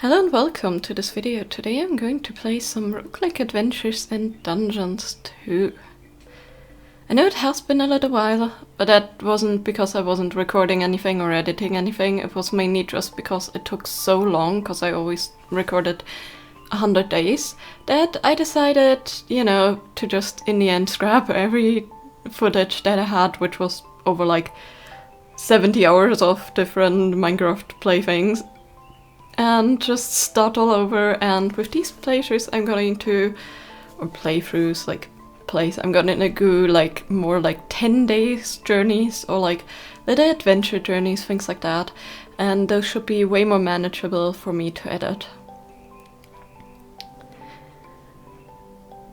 Hello and welcome to this video. Today I'm going to play some roguelike adventures and Dungeons 2. I know it has been a little while, but that wasn't because I wasn't recording anything or editing anything. It was mainly just because it took so long, because I always recorded 100 days, that I decided, to just in the end scrap every footage that I had, which was over like 70 hours of different Minecraft playthings, and just start all over. And with these playthroughs I'm going to, or playthroughs, like plays, I'm gonna go like more like 10 days journeys or like little adventure journeys, things like that, and those should be way more manageable for me to edit.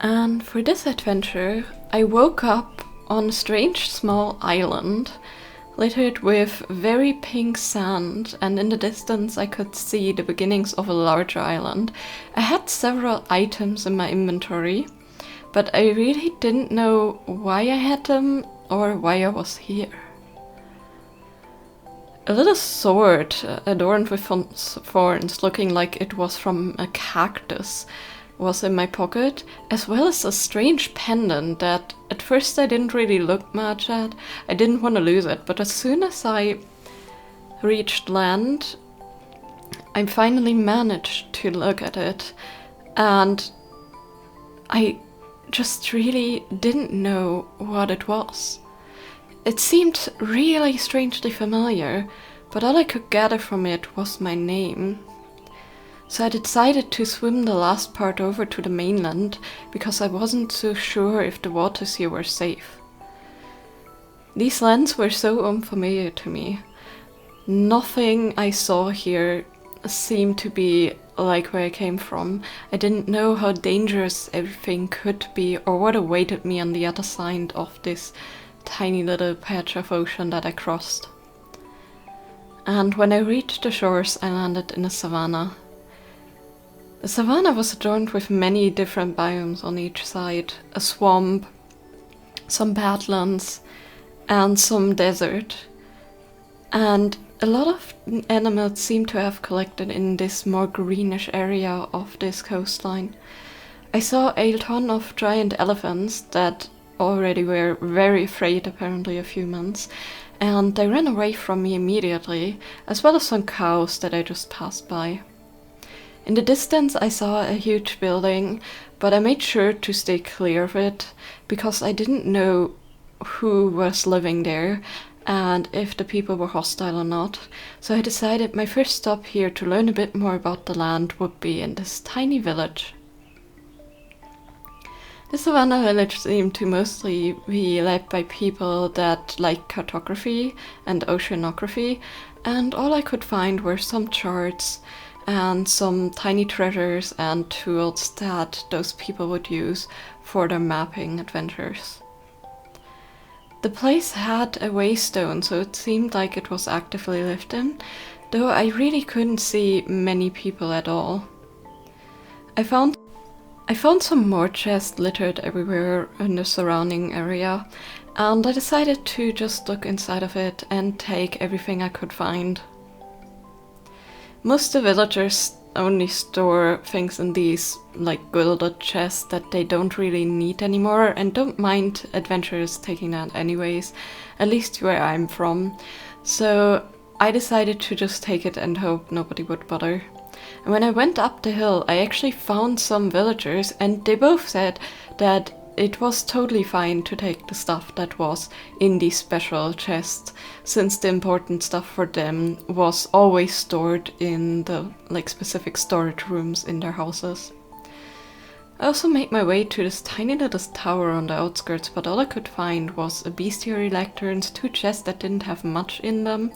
And for this adventure I woke up on a strange small island littered with very pink sand, and in the distance I could see the beginnings of a larger island. I had several items in my inventory, but I really didn't know why I had them or why I was here. A little sword adorned with thorns, looking like it was from a cactus, was in my pocket, as well as a strange pendant that at first I didn't really look much at. I didn't want to lose it, but as soon as I reached land, I finally managed to look at it, and I just really didn't know what it was. It seemed really strangely familiar, but all I could gather from it was my name. So I decided to swim the last part over to the mainland, because I wasn't so sure if the waters here were safe. These lands were so unfamiliar to me. Nothing I saw here seemed to be like where I came from. I didn't know how dangerous everything could be or what awaited me on the other side of this tiny little patch of ocean that I crossed. And when I reached the shores, I landed in a savanna. The savanna was adorned with many different biomes on each side. A swamp, some badlands, and some desert. And a lot of animals seem to have collected in this more greenish area of this coastline. I saw a ton of giant elephants that already were very afraid apparently of humans, and they ran away from me immediately, as well as some cows that I just passed by. In the distance I saw a huge building, but I made sure to stay clear of it, because I didn't know who was living there and if the people were hostile or not. So I decided my first stop here to learn a bit more about the land would be in this tiny village. The Savannah village seemed to mostly be led by people that like cartography and oceanography, and all I could find were some charts and some tiny treasures and tools that those people would use for their mapping adventures. The place had a waystone, so it seemed like it was actively lived in, though I really couldn't see many people at all. I found some more chests littered everywhere in the surrounding area, and I decided to just look inside of it and take everything I could find. Most of the villagers only store things in these like gilded chests that they don't really need anymore, and don't mind adventurers taking that anyways, at least where I'm from. So I decided to just take it and hope nobody would bother. And when I went up the hill, I actually found some villagers, and they both said that it was totally fine to take the stuff that was in these special chests, since the important stuff for them was always stored in the specific storage rooms in their houses. I also made my way to this tiny little tower on the outskirts, but all I could find was a bestiary lecterns, 2 chests that didn't have much in them,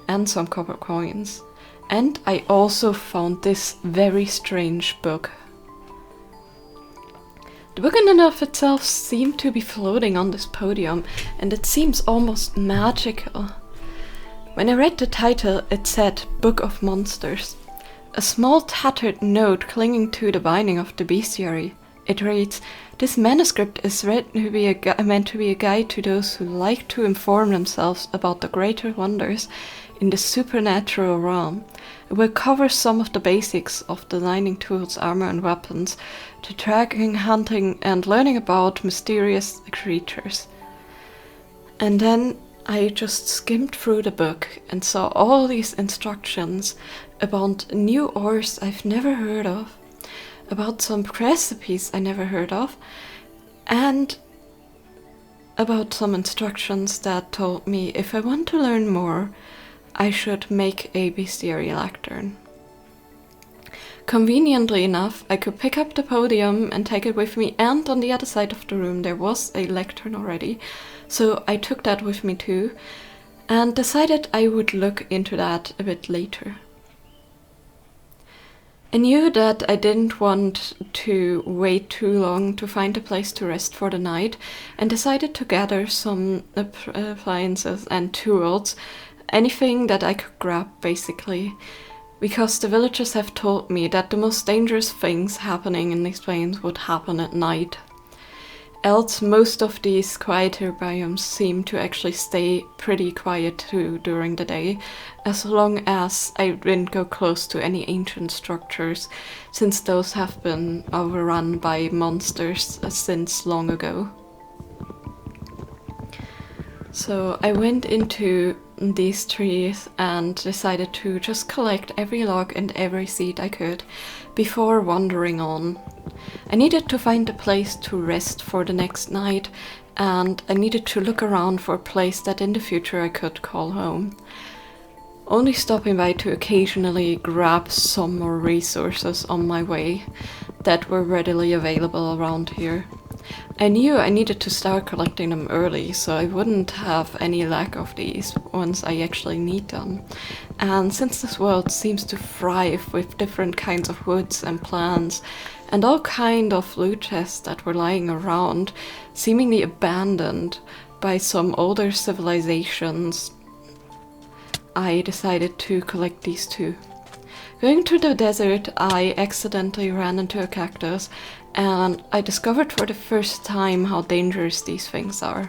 and some copper coins. And I also found this very strange book. The book in and of itself seemed to be floating on this podium, and it seems almost magical. When I read the title, it said Book of Monsters. A small tattered note clinging to the binding of the bestiary. It reads, "This manuscript is meant to be a guide to those who like to inform themselves about the greater wonders in the supernatural realm. It will cover some of the basics of designing tools, armor, and weapons, to tracking, hunting, and learning about mysterious creatures. And then I just skimmed through the book and saw all these instructions about new ores I've never heard of, about some recipes I never heard of, and about some instructions that told me if I want to learn more, I should make a bestiary lectern. Conveniently enough, I could pick up the podium and take it with me, and on the other side of the room there was a lectern already, so I took that with me too, and decided I would look into that a bit later. I knew that I didn't want to wait too long to find a place to rest for the night, and decided to gather some appliances and tools, anything that I could grab basically, because the villagers have told me that the most dangerous things happening in these plains would happen at night. Else most of these quieter biomes seem to actually stay pretty quiet too during the day, as long as I didn't go close to any ancient structures, since those have been overrun by monsters since long ago. So I went into these trees and decided to just collect every log and every seed I could before wandering on. I needed to find a place to rest for the next night, and I needed to look around for a place that in the future I could call home. Only stopping by to occasionally grab some more resources on my way that were readily available around here. I knew I needed to start collecting them early, so I wouldn't have any lack of these once I actually need them. And since this world seems to thrive with different kinds of woods and plants, and all kind of loot chests that were lying around, seemingly abandoned by some older civilizations, I decided to collect these too. Going through the desert, I accidentally ran into a cactus, and I discovered for the first time how dangerous these things are.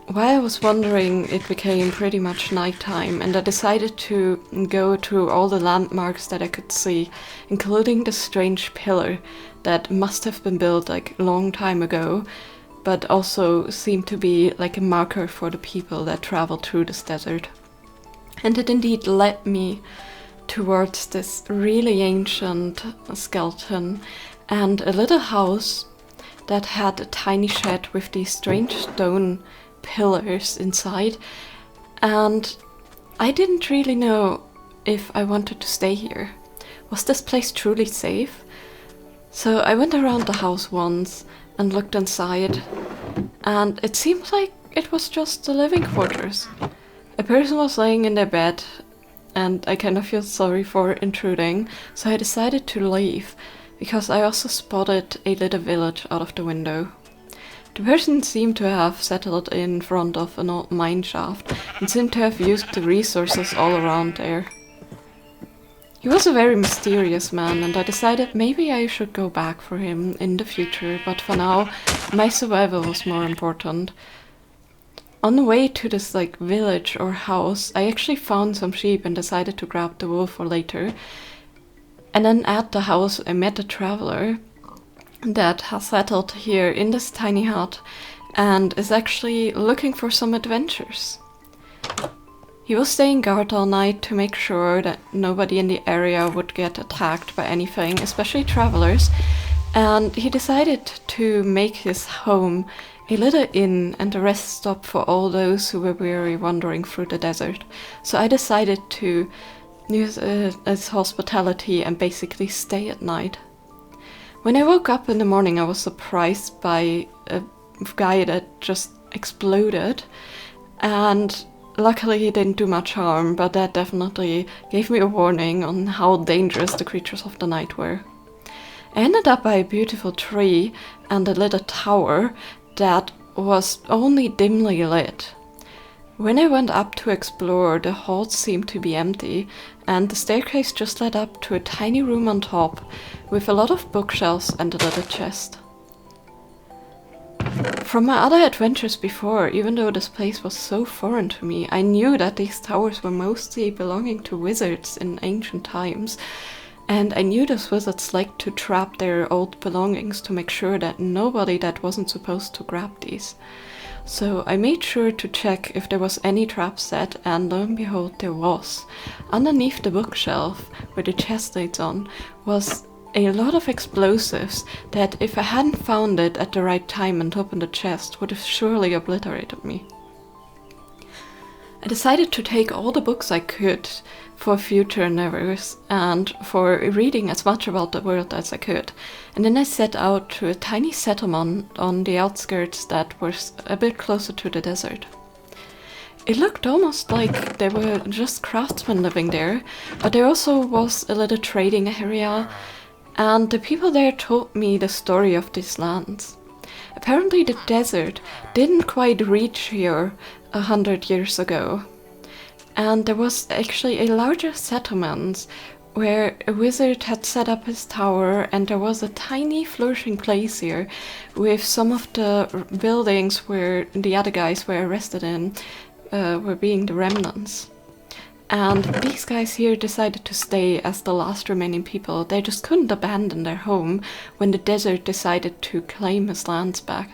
While I was wandering, it became pretty much nighttime, and I decided to go through all the landmarks that I could see, including the strange pillar that must have been built like a long time ago, but also seemed to be like a marker for the people that traveled through this desert. And it indeed led me towards this really ancient skeleton and a little house that had a tiny shed with these strange stone pillars inside, and I didn't really know if I wanted to stay here. Was this place truly safe? So I went around the house once and looked inside, and it seemed like it was just a living quarters. A person was laying in their bed, and I kind of feel sorry for intruding, so I decided to leave, because I also spotted a little village out of the window. The person seemed to have settled in front of an old mine shaft, and seemed to have used the resources all around there. He was a very mysterious man, and I decided maybe I should go back for him in the future, but for now, my survival was more important. On the way to this village or house, I actually found some sheep and decided to grab the wool for later. And then at the house I met a traveler that has settled here in this tiny hut and is actually looking for some adventures. He was staying guard all night to make sure that nobody in the area would get attacked by anything, especially travelers, and he decided to make his home a little inn and a rest stop for all those who were weary wandering through the desert. So I decided to use his hospitality and basically stay at night. When I woke up in the morning, I was surprised by a guy that just exploded, and luckily he didn't do much harm, but that definitely gave me a warning on how dangerous the creatures of the night were. I ended up by a beautiful tree and a little tower that was only dimly lit. When I went up to explore, the halls seemed to be empty, and the staircase just led up to a tiny room on top with a lot of bookshelves and a little chest. from my other adventures before, even though this place was so foreign to me, I knew that these towers were mostly belonging to wizards in ancient times. And I knew those wizards liked to trap their old belongings to make sure that nobody that wasn't supposed to grab these. So I made sure to check if there was any trap set, and lo and behold there was. Underneath the bookshelf, where the chest laid on, was a lot of explosives that, if I hadn't found it at the right time and opened the chest, would have surely obliterated me. I decided to take all the books I could for future endeavors and for reading as much about the world as I could. And then I set out to a tiny settlement on the outskirts that was a bit closer to the desert. It looked almost like there were just craftsmen living there, but there also was a little trading area, and the people there told me the story of these lands. Apparently the desert didn't quite reach here 100 years ago, and there was actually a larger settlement where a wizard had set up his tower, and there was a tiny flourishing place here with some of the buildings where the other guys were arrested in were being the remnants. And these guys here decided to stay as the last remaining people. They just couldn't abandon their home when the desert decided to claim his lands back.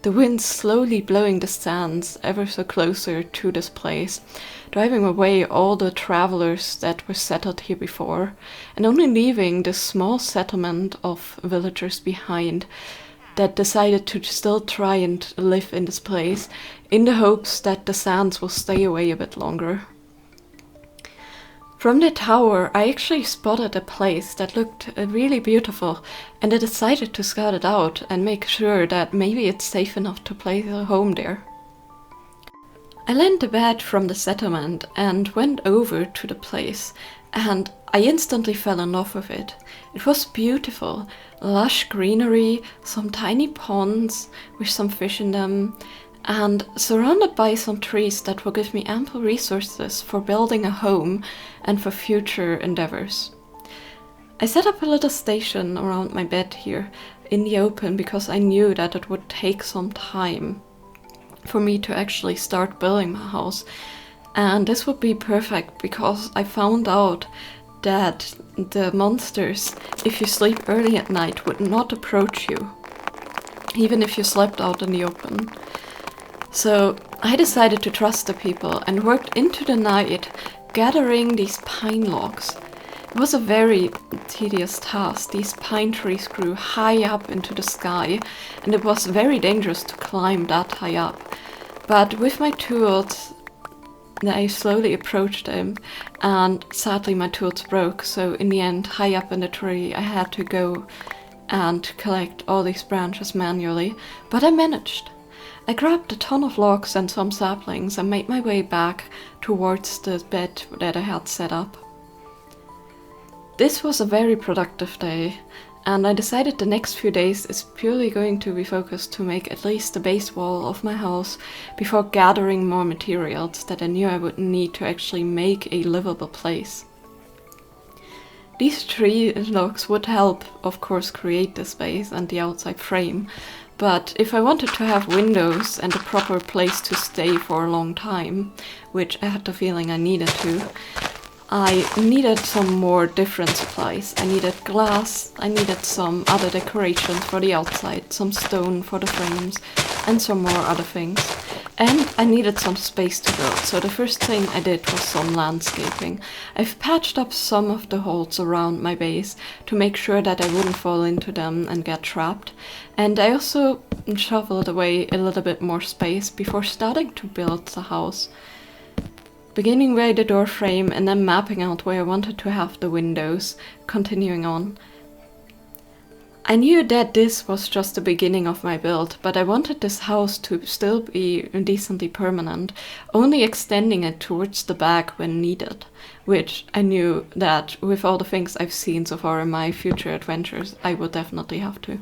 The wind slowly blowing the sands ever so closer to this place, driving away all the travelers that were settled here before, and only leaving this small settlement of villagers behind that decided to still try and live in this place in the hopes that the sands will stay away a bit longer. From the tower, I actually spotted a place that looked really beautiful, and I decided to scout it out and make sure that maybe it's safe enough to place a home there. I lent a bed from the settlement and went over to the place, and I instantly fell in love with it. It was beautiful, lush greenery, some tiny ponds with some fish in them, and surrounded by some trees that will give me ample resources for building a home and for future endeavors. I set up a little station around my bed here in the open because I knew that it would take some time for me to actually start building my house, and this would be perfect because I found out that the monsters, if you sleep early at night, would not approach you, even if you slept out in the open. So I decided to trust the people and worked into the night gathering these pine logs. It was a very tedious task. These pine trees grew high up into the sky, and it was very dangerous to climb that high up. But with my tools, I slowly approached them, and sadly my tools broke, so in the end, high up in the tree, I had to go and collect all these branches manually, but I managed. I grabbed a ton of logs and some saplings and made my way back towards the bed that I had set up. This was a very productive day, and I decided the next few days is purely going to be focused to make at least the base wall of my house before gathering more materials that I knew I would need to actually make a livable place. These tree logs would help, of course, create the space and the outside frame, but if I wanted to have windows and a proper place to stay for a long time, which I had the feeling I needed to, I needed some more different supplies. I needed glass, I needed some other decorations for the outside, some stone for the frames, and some more other things. And I needed some space to build, so the first thing I did was some landscaping. I've patched up some of the holes around my base to make sure that I wouldn't fall into them and get trapped. And I also shoveled away a little bit more space before starting to build the house. Beginning by the door frame and then mapping out where I wanted to have the windows, continuing on. I knew that this was just the beginning of my build, but I wanted this house to still be decently permanent, only extending it towards the back when needed, which I knew that with all the things I've seen so far in my future adventures, I would definitely have to.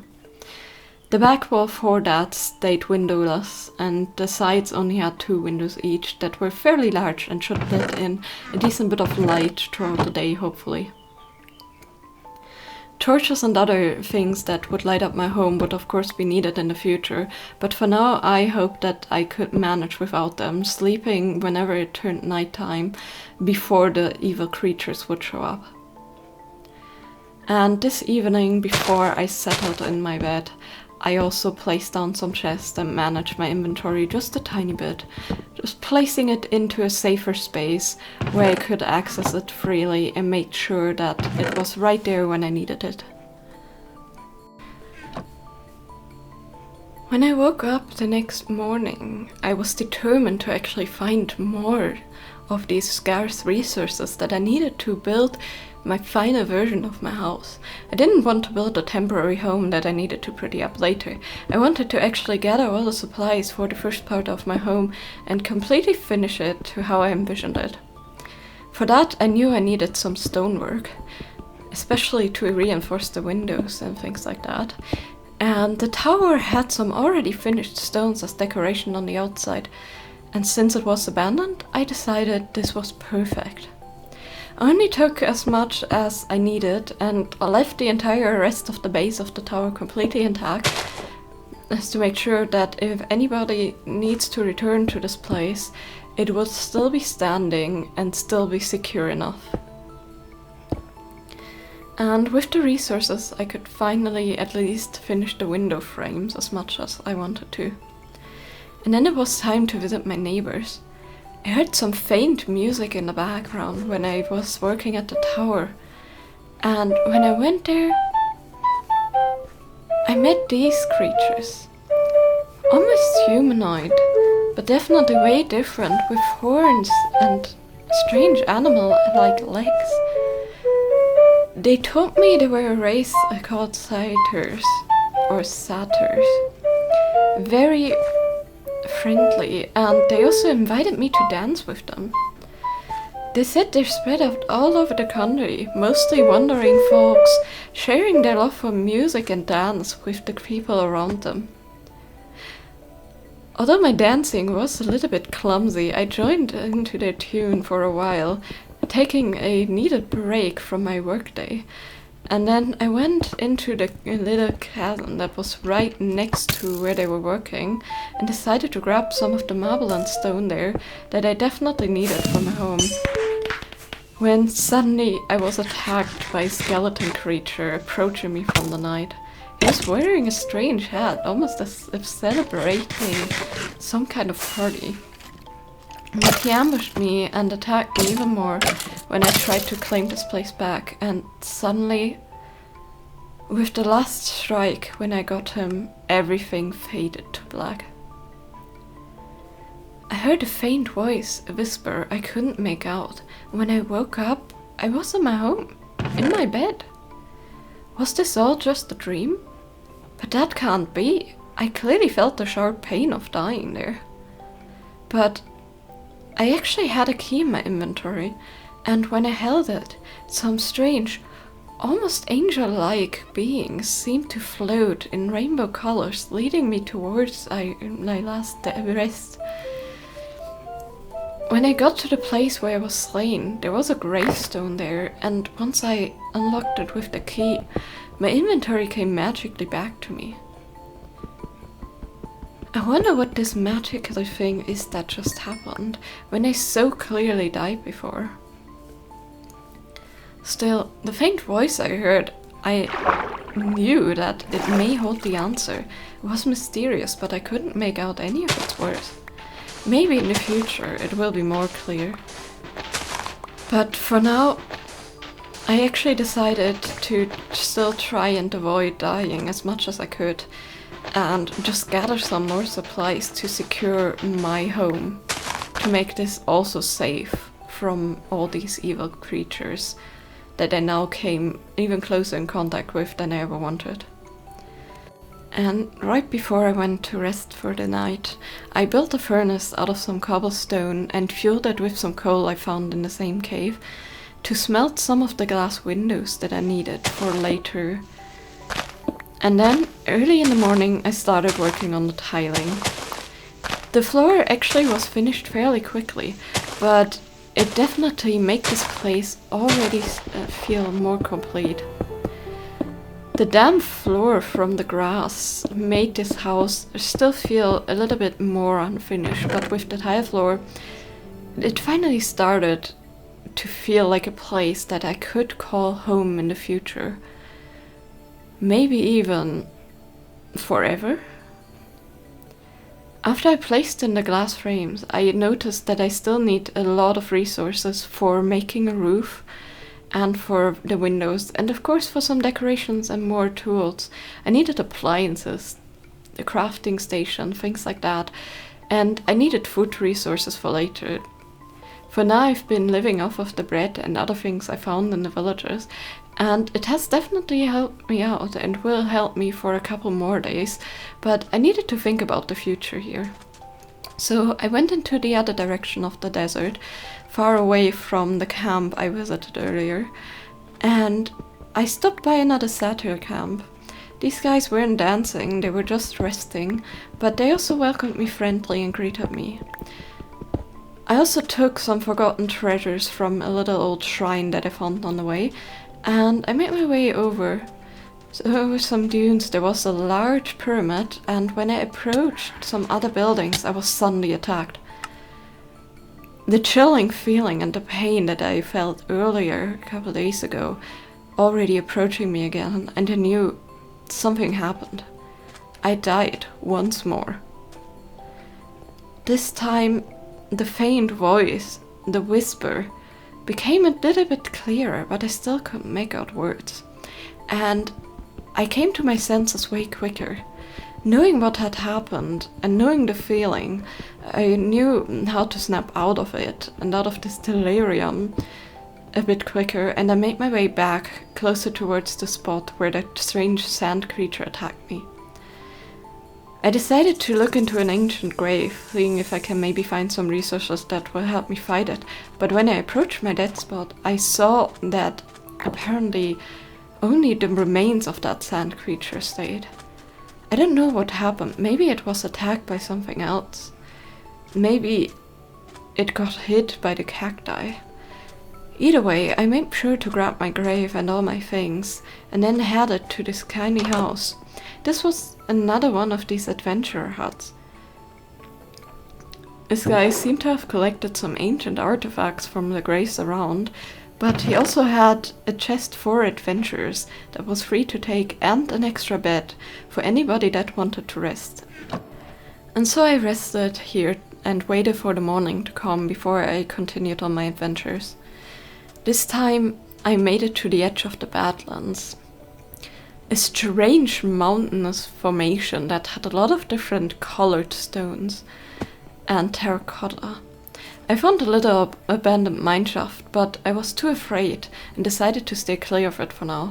The back wall for that stayed windowless, and the sides only had 2 windows each that were fairly large and should let in a decent bit of light throughout the day, hopefully. Torches and other things that would light up my home would of course be needed in the future, but for now I hoped that I could manage without them, sleeping whenever it turned nighttime before the evil creatures would show up. And this evening, before I settled in my bed, I also placed down some chests and managed my inventory just a tiny bit, just placing it into a safer space where I could access it freely and made sure that it was right there when I needed it. When I woke up the next morning, I was determined to actually find more of these scarce resources that I needed to build my final version of my house. I didn't want to build a temporary home that I needed to pretty up later. I wanted to actually gather all the supplies for the first part of my home and completely finish it to how I envisioned it. For that, I knew I needed some stonework, especially to reinforce the windows and things like that. And the tower had some already finished stones as decoration on the outside, and since it was abandoned, I decided this was perfect. I only took as much as I needed and I left the entire rest of the base of the tower completely intact, as to make sure that if anybody needs to return to this place, it would still be standing and still be secure enough. And with the resources, I could finally at least finish the window frames as much as I wanted to. And then it was time to visit my neighbors. I heard some faint music in the background when I was working at the tower, and when I went there, I met these creatures. Almost humanoid, but definitely way different, with horns and strange animal-like legs. They told me they were a race called satyrs, or satyrs. Very friendly, and they also invited me to dance with them. They said they're spread out all over the country, mostly wandering folks, sharing their love for music and dance with the people around them. Although my dancing was a little bit clumsy, I joined into their tune for a while, taking a needed break from my workday. And then I went into the little chasm that was right next to where they were working and decided to grab some of the marble and stone there that I definitely needed for my home. When suddenly I was attacked by a skeleton creature approaching me from the night. He was wearing a strange hat, almost as if celebrating some kind of party. But he ambushed me and attacked me even more when I tried to claim this place back, and suddenly, with the last strike, when I got him, everything faded to black. I heard a faint voice, a whisper I couldn't make out. When I woke up, I was in my home, in my bed. Was this all just a dream? But that can't be. I clearly felt the sharp pain of dying there. But I actually had a key in my inventory, and when I held it, some strange, almost angel-like beings seemed to float in rainbow colors, leading me towards my last rest. When I got to the place where I was slain, there was a gravestone there, and once I unlocked it with the key, my inventory came magically back to me. I wonder what this magical thing is that just happened, when I so clearly died before. Still, the faint voice I heard, I knew that it may hold the answer. It was mysterious, but I couldn't make out any of its words. Maybe in the future it will be more clear. But for now, I actually decided to still try and avoid dying as much as I could, and just gather some more supplies to secure my home, to make this also safe from all these evil creatures that I now came even closer in contact with than I ever wanted. And right before I went to rest for the night, I built a furnace out of some cobblestone and fueled it with some coal I found in the same cave to smelt some of the glass windows that I needed for later. And then, early in the morning, I started working on the tiling. The floor actually was finished fairly quickly, but it definitely made this place already feel more complete. The damp floor from the grass made this house still feel a little bit more unfinished, but with the tile floor, it finally started to feel like a place that I could call home in the future. Maybe even forever? After I placed in the glass frames, I noticed that I still need a lot of resources for making a roof and for the windows, and of course for some decorations and more tools. I needed appliances, the crafting station, things like that, and I needed food resources for later. For now I've been living off of the bread and other things I found in the villages, and it has definitely helped me out and will help me for a couple more days, but I needed to think about the future here. So I went into the other direction of the desert, far away from the camp I visited earlier, and I stopped by another satyr camp. These guys weren't dancing, they were just resting, but they also welcomed me friendly and greeted me. I also took some forgotten treasures from a little old shrine that I found on the way, and I made my way over. So over some dunes there was a large pyramid, and when I approached some other buildings I was suddenly attacked. The chilling feeling and the pain that I felt earlier, a couple of days ago, already approaching me again, and I knew something happened. I died once more. This time, the faint voice, the whisper, became a little bit clearer, but I still couldn't make out words. And I came to my senses way quicker. Knowing what had happened and knowing the feeling, I knew how to snap out of it and out of this delirium a bit quicker, and I made my way back closer towards the spot where that strange sand creature attacked me. I decided to look into an ancient grave, seeing if I can maybe find some resources that will help me fight it, but when I approached my dead spot, I saw that apparently only the remains of that sand creature stayed. I don't know what happened. Maybe it was attacked by something else. Maybe it got hit by the cacti. Either way, I made sure to grab my grave and all my things, and then headed to this tiny house. This was another one of these adventurer huts. This guy seemed to have collected some ancient artifacts from the graves around, but he also had a chest for adventurers that was free to take and an extra bed for anybody that wanted to rest. And so I rested here and waited for the morning to come before I continued on my adventures. This time I made it to the edge of the Badlands. A strange mountainous formation that had a lot of different colored stones and terracotta. I found a little abandoned mineshaft, but I was too afraid and decided to stay clear of it for now.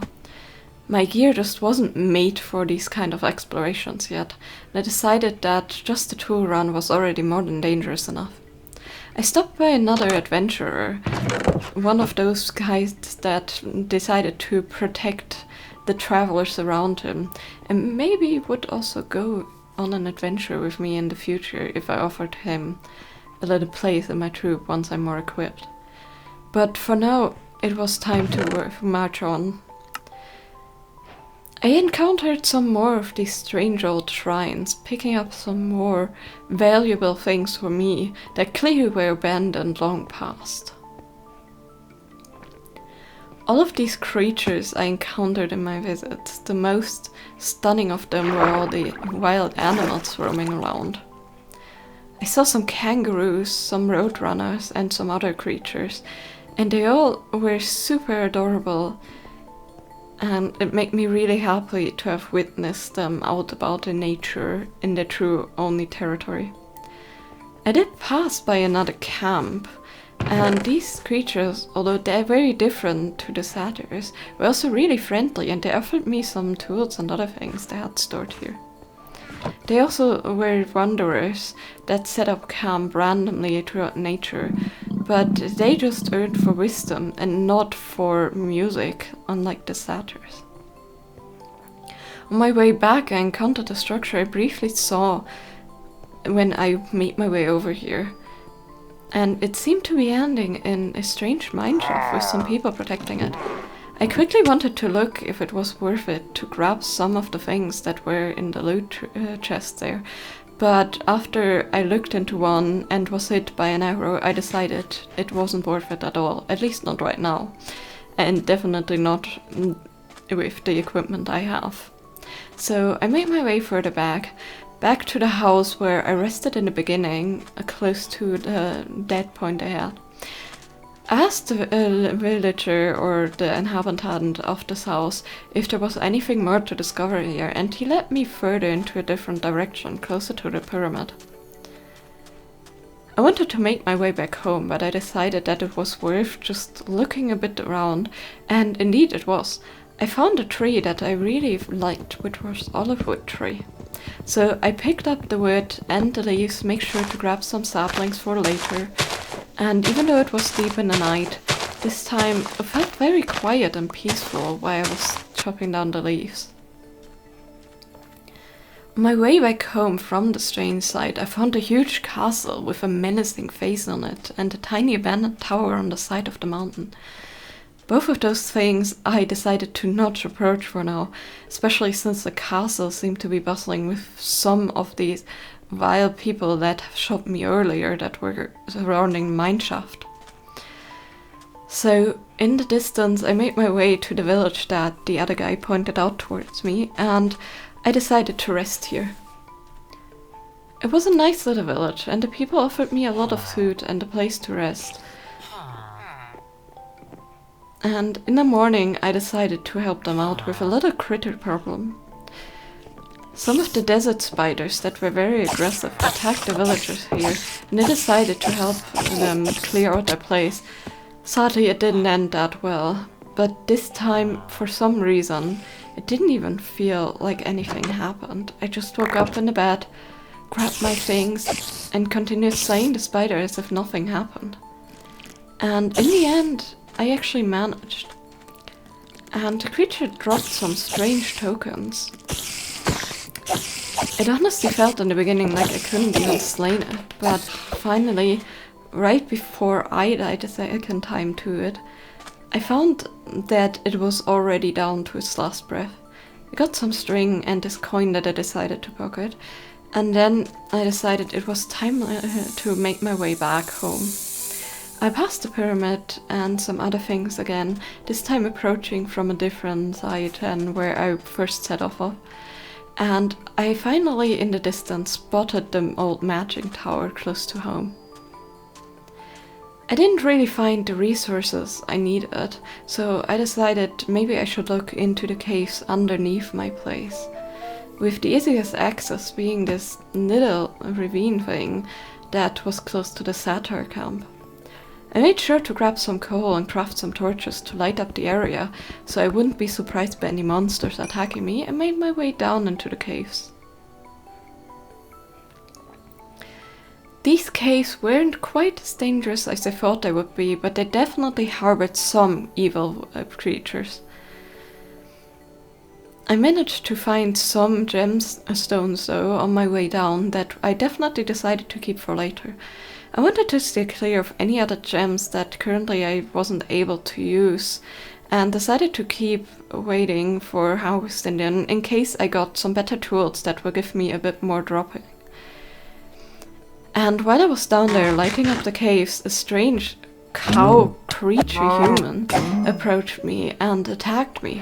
My gear just wasn't made for these kind of explorations yet, and I decided that just the tool run was already more than dangerous enough. I stopped by another adventurer, one of those guys that decided to protect the travelers around him, and maybe would also go on an adventure with me in the future if I offered him a little place in my troop once I'm more equipped. But for now, it was time to march on. I encountered some more of these strange old shrines, picking up some more valuable things for me that clearly were abandoned long past. All of these creatures I encountered in my visits, the most stunning of them were all the wild animals roaming around. I saw some kangaroos, some roadrunners, and some other creatures, and they all were super adorable, and it made me really happy to have witnessed them out about in nature in their true only territory. I did pass by another camp, and these creatures, although they're very different to the satyrs, were also really friendly, and they offered me some tools and other things they had stored here. They also were wanderers that set up camp randomly throughout nature, but they just earned for wisdom and not for music, unlike the satyrs. On my way back, I encountered a structure I briefly saw when I made my way over here, and it seemed to be ending in a strange mineshaft with some people protecting it. I quickly wanted to look if it was worth it to grab some of the things that were in the loot chest there, but after I looked into one and was hit by an arrow, I decided it wasn't worth it at all, at least not right now, and definitely not with the equipment I have. So I made my way further back to the house where I rested in the beginning, close to the dead point I had. I asked the villager or the inhabitant of this house if there was anything more to discover here, and he led me further into a different direction, closer to the pyramid. I wanted to make my way back home, but I decided that it was worth just looking a bit around, and indeed it was. I found a tree that I really liked, which was olive wood tree. So I picked up the wood and the leaves, make sure to grab some saplings for later. And even though it was deep in the night, this time it felt very quiet and peaceful while I was chopping down the leaves. On my way back home from the strange site, I found a huge castle with a menacing face on it and a tiny abandoned tower on the side of the mountain. Both of those things I decided to not approach for now, especially since the castle seemed to be bustling with some of these vile people that shot me earlier that were surrounding the mineshaft. So in the distance I made my way to the village that the other guy pointed out towards me, and I decided to rest here. It was a nice little village, and the people offered me a lot of food and a place to rest. And in the morning I decided to help them out with a little critter problem. Some of the desert spiders that were very aggressive attacked the villagers here, and I decided to help them clear out their place. Sadly, it didn't end that well, but this time, for some reason, it didn't even feel like anything happened. I just woke up in the bed, grabbed my things, and continued slaying the spider as if nothing happened. And in the end, I actually managed. And the creature dropped some strange tokens. It honestly felt in the beginning like I couldn't even slay it, but finally, right before I died a second time to it, I found that it was already down to its last breath. I got some string and this coin that I decided to pocket, and then I decided it was time to make my way back home. I passed the pyramid and some other things again, this time approaching from a different side than where I first set off of. And I finally, in the distance, spotted the old magic tower close to home. I didn't really find the resources I needed, so I decided maybe I should look into the caves underneath my place, with the easiest access being this little ravine thing that was close to the satyr camp. I made sure to grab some coal and craft some torches to light up the area, so I wouldn't be surprised by any monsters attacking me, and made my way down into the caves. These caves weren't quite as dangerous as I thought they would be, but they definitely harbored some evil creatures. I managed to find some gemstones though on my way down that I definitely decided to keep for later. I wanted to stay clear of any other gems that currently I wasn't able to use, and decided to keep waiting for harvesting them in case I got some better tools that would give me a bit more dropping. And while I was down there lighting up the caves, a strange cow creature human approached me and attacked me.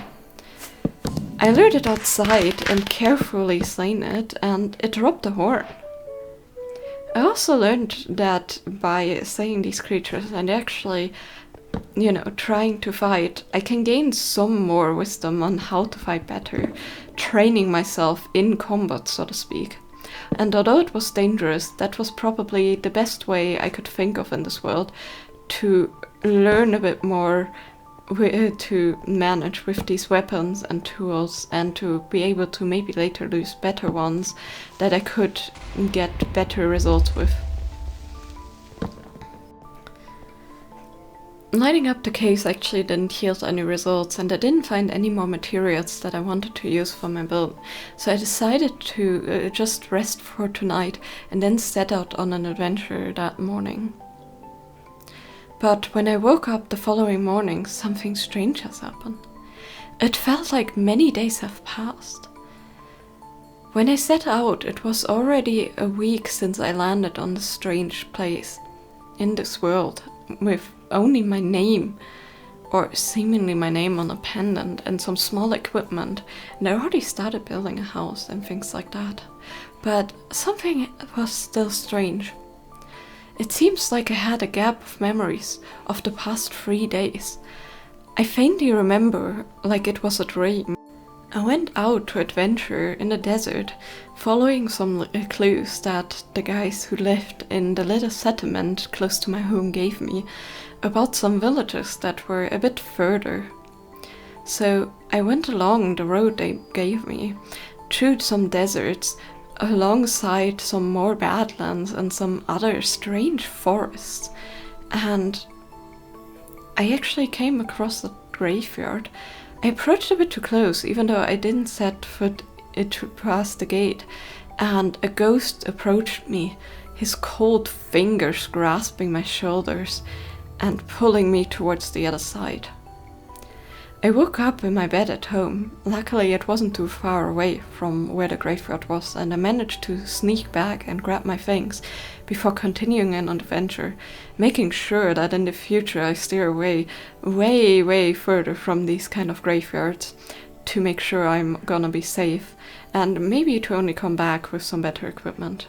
I lured it outside and carefully slain it, and it dropped a horn. I also learned that by slaying these creatures and actually, trying to fight, I can gain some more wisdom on how to fight better, training myself in combat, so to speak. And although it was dangerous, that was probably the best way I could think of in this world to learn a bit more to manage with these weapons and tools, and to be able to maybe later use better ones that I could get better results with. Lighting up the caves actually didn't yield any results, and I didn't find any more materials that I wanted to use for my build, so I decided to just rest for tonight and then set out on an adventure that morning. But when I woke up the following morning, something strange has happened. It felt like many days have passed. When I set out, it was already a week since I landed on this strange place in this world with only my name, or seemingly my name, on a pendant and some small equipment, and I already started building a house and things like that. But something was still strange. It seems like I had a gap of memories of the past 3 days. I faintly remember like it was a dream. I went out to adventure in the desert, following some clues that the guys who lived in the little settlement close to my home gave me about some villages that were a bit further. So I went along the road they gave me, through some deserts, alongside some more badlands and some other strange forests, and I actually came across a graveyard. I approached a bit too close, even though I didn't set foot past the gate, and a ghost approached me, his cold fingers grasping my shoulders and pulling me towards the other side. I woke up in my bed at home. Luckily, it wasn't too far away from where the graveyard was, and I managed to sneak back and grab my things before continuing an adventure, making sure that in the future I steer away, way further from these kind of graveyards to make sure I'm gonna be safe, and maybe to only come back with some better equipment.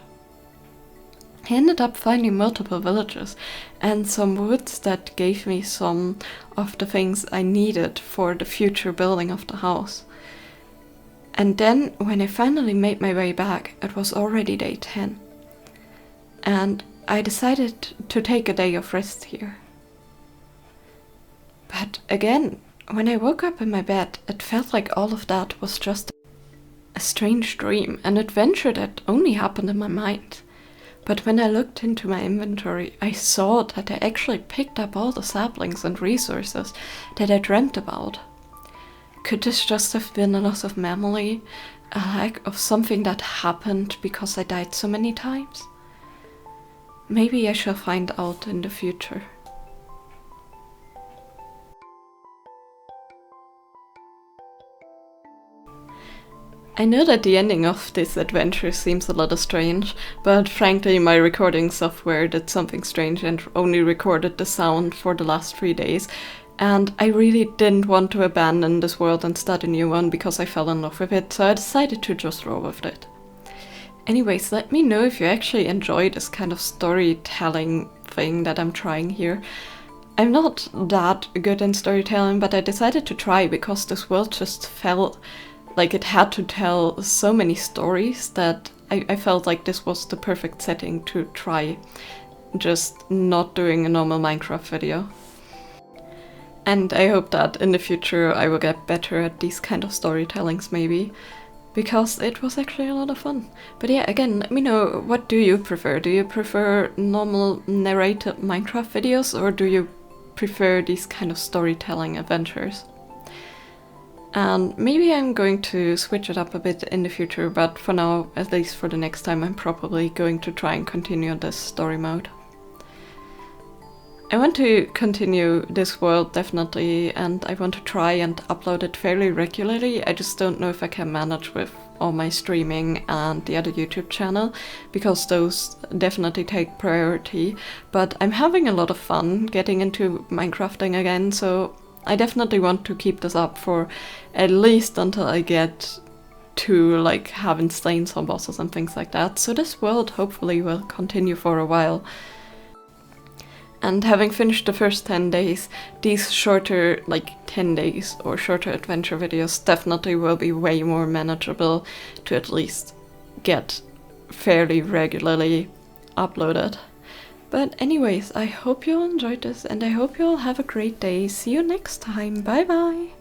I ended up finding multiple villages and some woods that gave me some of the things I needed for the future building of the house. And then, when I finally made my way back, it was already day 10. And I decided to take a day of rest here. But again, when I woke up in my bed, it felt like all of that was just a strange dream, an adventure that only happened in my mind. But when I looked into my inventory, I saw that I actually picked up all the saplings and resources that I dreamt about. Could this just have been a loss of memory, a lack of something that happened because I died so many times? Maybe I shall find out in the future. I know that the ending of this adventure seems a little strange, but frankly my recording software did something strange and only recorded the sound for the last 3 days, and I really didn't want to abandon this world and start a new one because I fell in love with it, so I decided to just roll with it. Anyways, let me know if you actually enjoy this kind of storytelling thing that I'm trying here. I'm not that good in storytelling, but I decided to try because this world just felt like it had to tell so many stories that I felt like this was the perfect setting to try just not doing a normal Minecraft video. And I hope that in the future I will get better at these kind of storytellings maybe, because it was actually a lot of fun. But yeah, again, let me know, what do you prefer? Do you prefer normal narrated Minecraft videos, or do you prefer these kind of storytelling adventures? And maybe I'm going to switch it up a bit in the future, but for now, at least for the next time, I'm probably going to try and continue this story mode. I want to continue this world definitely, and I want to try and upload it fairly regularly. I just don't know if I can manage with all my streaming and the other YouTube channel, because those definitely take priority. But I'm having a lot of fun getting into Minecrafting again, so I definitely want to keep this up for at least until I get to like having slain some bosses and things like that. So this world hopefully will continue for a while. And having finished the first 10 days, these shorter, like 10 days or shorter adventure videos definitely will be way more manageable to at least get fairly regularly uploaded. But anyways, I hope you all enjoyed this, and I hope you all have a great day. See you next time. Bye bye!